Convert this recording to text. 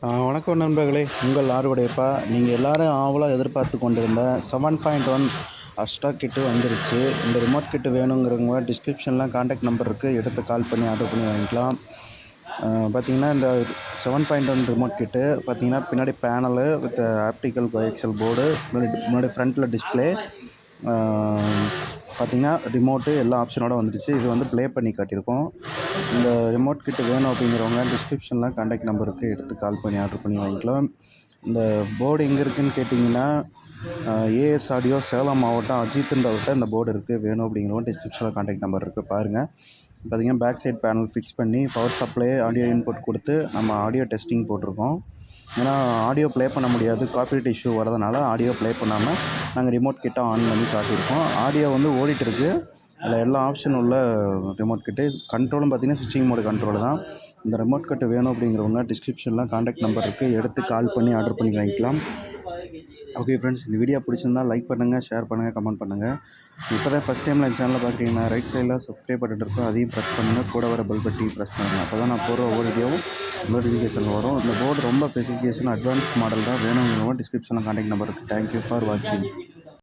வணக்கம் நண்பர்களே, உங்கள் ஆறுவடையப்பா. நீங்கள் எல்லோரும் ஆவலாக எதிர்பார்த்து கொண்டிருந்த 7.1 அஸ்ட்ரா கிட்டு வந்துருச்சு. இந்த ரிமோட் கிட்டு வேணுங்கிறவங்க டிஸ்கிரிப்ஷனில் கான்டாக்ட் நம்பர் இருக்குது, எடுத்து கால் பண்ணி ஆர்டர் பண்ணி வாங்கிக்கலாம். பார்த்திங்கன்னா இந்த 7.1 ரிமோட் கிட்டு பார்த்திங்கன்னா பின்னாடி panel with optical coaxial board, முன்னாடி ஃப்ரண்ட்டில் டிஸ்பிளே, பார்த்திங்கன்னா ரிமோட்டு எல்லா ஆப்ஷனோட வந்துடுச்சு. இது வந்து ப்ளே பண்ணி காட்டியிருக்கோம். இந்த ரிமோட் கிட்டு வேணும் அப்படிங்கிறவங்க டிஸ்கிரிப்ஷனில் கான்டாக்ட் நம்பருக்கு எடுத்து கால் பண்ணி ஆர்டர் பண்ணி வாங்கிக்கலாம். இந்த போர்டு எங்கே இருக்குதுன்னு கேட்டிங்கன்னா ஏஎஸ் ஆடியோ சேலம் மாவட்டம் அஜித்ன்றவர்கிட்ட இந்த போர்டு இருக்குது. வேணும் அப்படிங்கிறவங்க டிஸ்கிரிப்ஷனில் கான்டாக்ட் நம்பர் இருக்குது, பாருங்கள். பார்த்திங்கன்னா பேக் சைட் பேனல் ஃபிக்ஸ் பண்ணி பவர் சப்ளை ஆடியோ இன்புட் கொடுத்து நம்ம ஆடியோ டெஸ்டிங் போட்டிருக்கோம். ஏன்னா ஆடியோ ப்ளே பண்ண முடியாது, காப்பிரைட் இஷ்யூ வரதுனால ஆடியோ ப்ளே பண்ணாமல் நாங்கள் ரிமோட் கிட்ட ஆன் பண்ணி காட்டியிருக்கோம். ஆடியோ வந்து ஓடிட்டுருக்கு. அதில் எல்லா ஆப்ஷன் உள்ள ரிமோட் கிட்டு. கண்ட்ரோலும் பார்த்திங்கன்னா ஸ்விட்சிங் மோடு கண்ட்ரோல் தான். இந்த ரிமோட் கிட்டு வேணும் அப்படிங்கிறவங்க டிஸ்கிரிப்ஷனில் கான்டாக்ட் நம்பர் இருக்குது, எடுத்து கால் பண்ணி ஆர்டர் பண்ணி வாங்கிக்கலாம். ஓகே ஃப்ரெண்ட்ஸ், இந்த வீடியோ பிடிச்சிருந்தால் லைக் பண்ணுங்கள், ஷேர் பண்ணுங்கள், கமெண்ட் பண்ணுங்கள். இப்போ தான் ஃபஸ்ட் டைமில் என் சேனலில் பார்க்குறீங்கன்னா ரைட் சைடில் சப்ஸ்கிரைப் பட்டன் இருக்கும், அதையும் ப்ரெஸ் பண்ணுங்கள். கூட வர பெல் பட்டி ப்ரெஸ் பண்ணுங்கள். அப்போ தான் நான் போகிற ஒவ்வொரு வீடியோவும் நோட்டிஃபிகேஷன் வரும். இந்த போர்டு ரொம்ப ஸ்பெசிஃபிகேஷன் அட்வான்ஸ் மாடல் தான். வேணுங்கிறவங்க டிஸ்கிரிப்ஷனில் கான்டாக்ட் நம்பர் இருக்குது. தேங்க்யூ ஃபார் வாட்சிங்.